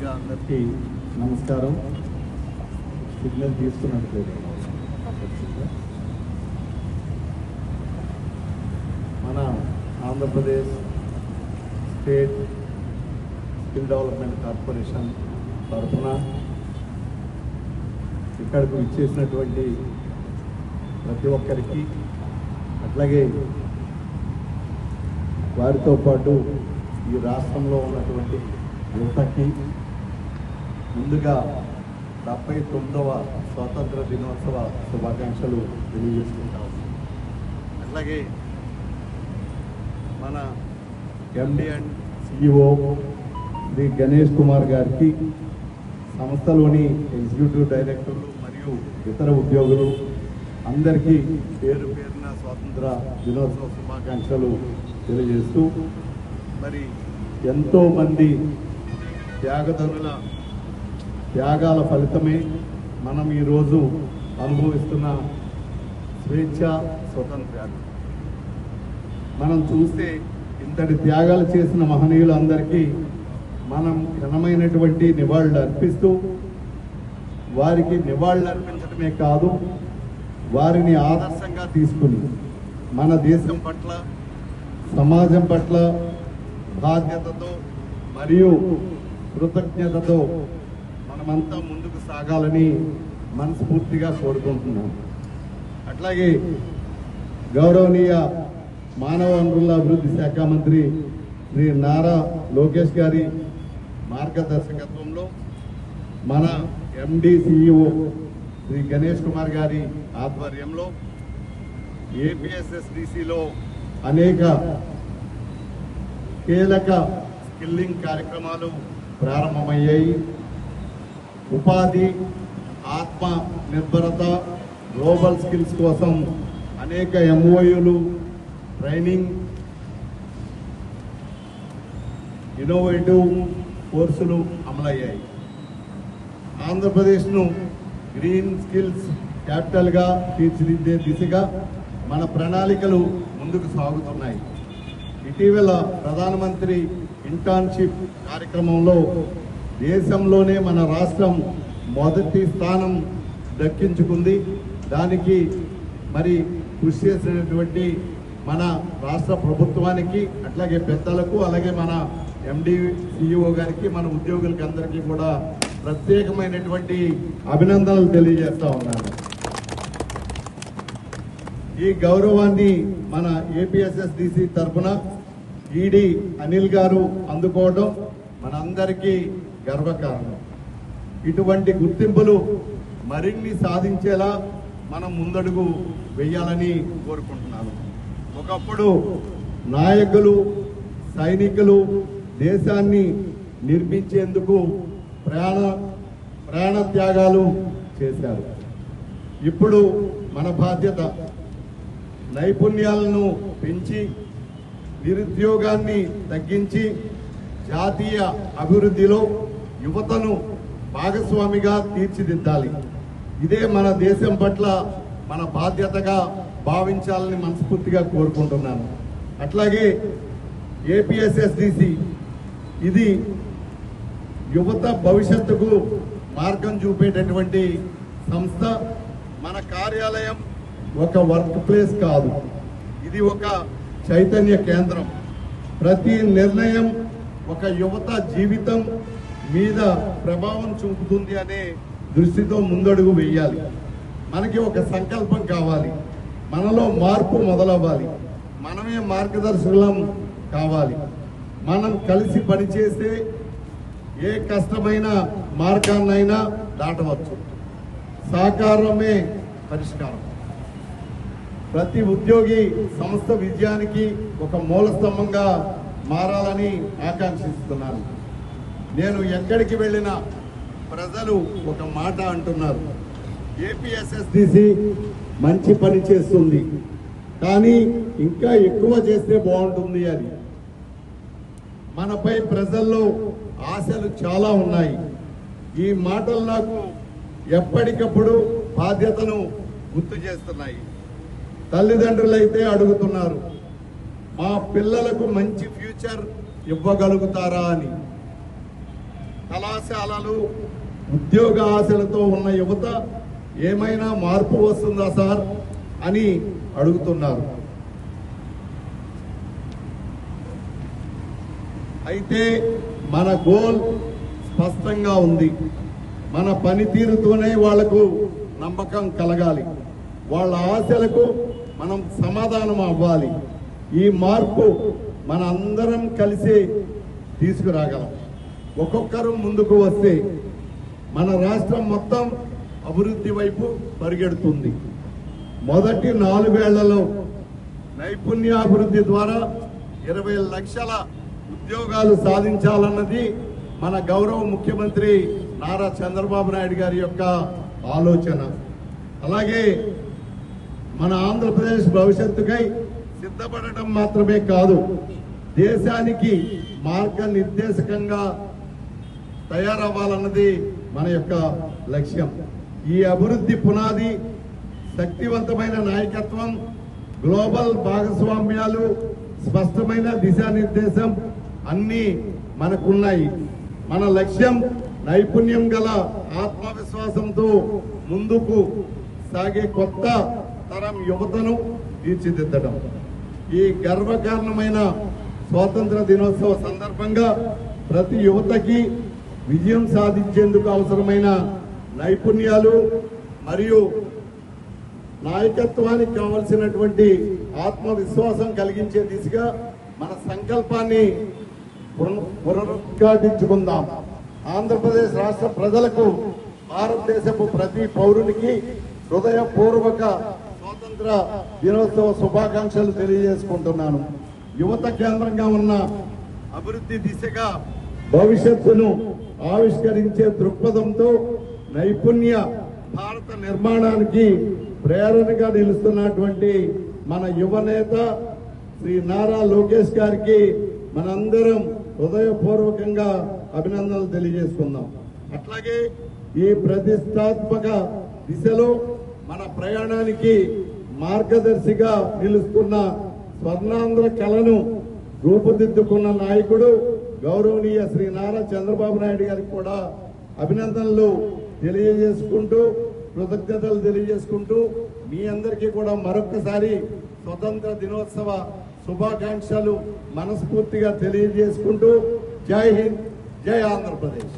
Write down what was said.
ముందుగా అందరికీ నమస్కారం. సిగ్నల్ తీసుకున్నట్లేదు. మన Andhra Pradesh state skill development corporation తరఫున ఇక్కడకు ఇచ్చేసినటువంటి ప్రతి ఒక్కరికి, అట్లాగే వారితో పాటు ఈ రాష్ట్రంలో ఉన్నటువంటి యువతకి ముందుగా 79వ స్వాతంత్ర దినోత్సవ శుభాకాంక్షలు తెలియజేసుకుంటాము. అట్లాగే మన MD and CEO Shri Ganesh Kumar గారికి, సంస్థలోని ఎగ్జిక్యూటివ్ డైరెక్టర్లు మరియు ఇతర ఉద్యోగులు అందరికీ పేరు పేరున స్వాతంత్ర దినోత్సవ శుభాకాంక్షలు తెలియజేస్తూ, మరి ఎంతోమంది త్యాగధనుల త్యాగాల ఫలితమే మనం ఈరోజు అనుభవిస్తున్న స్వేచ్ఛ స్వతంత్రాలు. మనం చూస్తే ఇంతటి త్యాగాలు చేసిన మహనీయులందరికీ మనం ఘనమైనటువంటి నివాళులు అర్పిస్తూ, వారికి నివాళులు అర్పించడమే కాదు, వారిని ఆదర్శంగా తీసుకుని మన దేశం పట్ల, సమాజం పట్ల బాధ్యతతో మరియు కృతజ్ఞతతో మనమంతా ముందుకు సాగాలని మనస్ఫూర్తిగా కోరుకుంటున్నాం. అట్లాగే గౌరవనీయ మానవ వనరుల అభివృద్ధి శాఖ మంత్రి శ్రీ నారా లోకేష్ గారి మార్గదర్శకత్వంలో మన ఎండి సిఇఓ శ్రీ గణేష్ కుమార్ గారి ఆధ్వర్యంలో ఏపీఎస్ఎస్డిసిలో అనేక కీలక స్కిల్లింగ్ కార్యక్రమాలు ప్రారంభమయ్యాయి. ఉపాధి, ఆత్మ నిర్భరత, గ్లోబల్ స్కిల్స్ కోసం అనేక ఎంఓయూలు, ట్రైనింగ్, ఇన్నోవేటివ్ కోర్సులు అమలయ్యాయి. ఆంధ్రప్రదేశ్ను గ్రీన్ స్కిల్స్ క్యాపిటల్గా తీర్చిదిద్దే దిశగా మన ప్రణాళికలు ముందుకు సాగుతున్నాయి. ఇటీవల ప్రధానమంత్రి ఇంటర్న్షిప్ కార్యక్రమంలో దేశంలోనే మన రాష్ట్రం మొదటి స్థానం దక్కించుకుంది. దానికి మరి కృషి చేసినటువంటి మన రాష్ట్ర ప్రభుత్వానికి, అట్లాగే పెద్దలకు, అలాగే మన ఎండి సిఇఓ గారికి, మన ఉద్యోగులకి అందరికీ కూడా ప్రత్యేకమైనటువంటి అభినందనలు తెలియజేస్తా ఉన్నాను. ఈ గౌరవాన్ని మన ఏపీఎస్ఎస్డిసి తరఫున ఈడీ అనిల్ గారు అందుకోవడం మనందరికీ గర్వకారణం. ఇటువంటి గుర్తింపులు మరిన్ని సాధించేలా మనం ముందడుగు వేయాలని కోరుకుంటున్నాను. ఒకప్పుడు నాయకులు, సైనికులు దేశాన్ని నిర్మించేందుకు ప్రాణ త్యాగాలు చేశారు. ఇప్పుడు మన బాధ్యత నైపుణ్యాలను పెంచి, నిరుద్యోగాన్ని తగ్గించి, జాతీయ అభివృద్ధిలో యువతను భాగస్వామిగా తీర్చిదిద్దాలి. ఇదే మన దేశం పట్ల మన బాధ్యతగా భావించాలని మనస్ఫూర్తిగా కోరుకుంటున్నాను. అట్లాగే ఏపీఎస్ఎస్డిసి ఇది యువత భవిష్యత్తుకు మార్గం చూపేటటువంటి సంస్థ. మన కార్యాలయం ఒక వర్క్ ప్లేస్ కాదు, ఇది ఒక చైతన్య కేంద్రం. ప్రతి నిర్ణయం ఒక యువత జీవితం మీద ప్రభావం చూపుతుంది అనే దృష్టితో ముందడుగు వేయాలి. మనకి ఒక సంకల్పం కావాలి, మనలో మార్పు మొదలవ్వాలి, మనమే మార్గదర్శకులం కావాలి. మనం కలిసి పనిచేస్తే ఏ కష్టమైన మార్గాన్నైనా దాటవచ్చు. సహకారమే పరిష్కారం. ప్రతి ఉద్యోగి సంస్థ విజయానికి ఒక మూల స్తంభంగా మారాలని ఆకాంక్షిస్తున్నాను. నేను ఎక్కడికి వెళ్ళినా ప్రజలు ఒక మాట అంటున్నారు, ఏపీఎస్ఎస్డిసి మంచి పని చేస్తుంది, కానీ ఇంకా ఎక్కువ చేస్తే బాగుంటుంది అని. మనపై ప్రజల్లో ఆశలు చాలా ఉన్నాయి. ఈ మాటలు నాకు ఎప్పటికప్పుడు బాధ్యతను గుర్తు చేస్తున్నాయి. తల్లిదండ్రులైతే అడుగుతున్నారు, మా పిల్లలకు మంచి ఫ్యూచర్ ఇవ్వగలుగుతారా అని. కళాశాలలు ఉద్యోగ ఆశలతో ఉన్న యువత ఏమైనా మార్పు వస్తుందా సార్ అని అడుగుతున్నారు. అయితే మన గోల్ స్పష్టంగా ఉంది. మన పనితీరుతోనే వాళ్లకు నమ్మకం కలగాలి. వాళ్ళ ఆశలకు మనం సమాధానం అవ్వాలి. ఈ మార్పు మన అందరం కలిసి తీసుకురాగలం. ఒక్కొక్కరు ముందుకు వస్తే మన రాష్ట్రం మొత్తం అభివృద్ధి వైపు పరిగెడుతుంది. మొదటి 4 ఏళ్లలో నైపుణ్యాభివృద్ధి ద్వారా 20 లక్షల ఉద్యోగాలు సాధించాలన్నది మన గౌరవ ముఖ్యమంత్రి నారా చంద్రబాబు నాయుడు గారి యొక్క ఆలోచన. అలాగే మన ఆంధ్రప్రదేశ్ భవిష్యత్తుకై సిద్ధపడటం మాత్రమే కాదు, దేశానికి మార్గనిర్దేశకంగా తయారవ్వాలన్నది మన యొక్క లక్ష్యం. ఈ అభివృద్ధి పునాది శక్తివంతమైన నాయకత్వం, గ్లోబల్ భాగస్వామ్యాలు, స్పష్టమైన దిశానిర్దేశం అన్నీ మనకున్నాయి. మన లక్ష్యం నైపుణ్యం గల ఆత్మవిశ్వాసంతో ముందుకు సాగే కొత్త తరం యువతను తీర్చిదిద్దడం. ఈ గర్వకారణమైన స్వాతంత్ర దినోత్సవ సందర్భంగా ప్రతి యువతకి విజయం సాధించేందుకు అవసరమైన నైపుణ్యాలు మరియు నాయకత్వానికి కావలసినటువంటి ఆత్మవిశ్వాసం కలిగించే దిశగా మన సంకల్పాన్ని పునరుద్ఘాటించుకుందాం. ఆంధ్రప్రదేశ్ రాష్ట్ర ప్రజలకు, భారతదేశపు ప్రతి పౌరునికి హృదయపూర్వక స్వాతంత్ర దినోత్సవ శుభాకాంక్షలు తెలియజేసుకుంటున్నాను. యువత కేంద్రంగా ఉన్న అభివృద్ధి దిశగా భవిష్యత్తును ఆవిష్కరించే దృక్పథంతో నైపుణ్య భారత నిర్మాణానికి ప్రేరణగా నిలుస్తున్నటువంటి మన యువనేత శ్రీ నారా లోకేష్ గారికి మనందరం హృదయపూర్వకంగా అభినందనలు తెలియజేసుకుందాం. అట్లాగే ఈ ప్రతిష్టాత్మక దిశలో మన ప్రయాణానికి మార్గదర్శిగా నిలుస్తున్న స్వర్ణాంధ్ర కళను రూపుదిద్దుకున్న నాయకుడు గౌరవనీయ శ్రీ నారా చంద్రబాబు నాయుడు గారికి కూడా అభినందనలు తెలియజేసుకుంటూ, కృతజ్ఞతలు తెలియజేసుకుంటూ, మీ అందరికీ కూడా మరొక్కసారి స్వతంత్ర దినోత్సవ శుభాకాంక్షలు మనస్ఫూర్తిగా తెలియజేసుకుంటూ, జై హింద్, జై ఆంధ్రప్రదేశ్.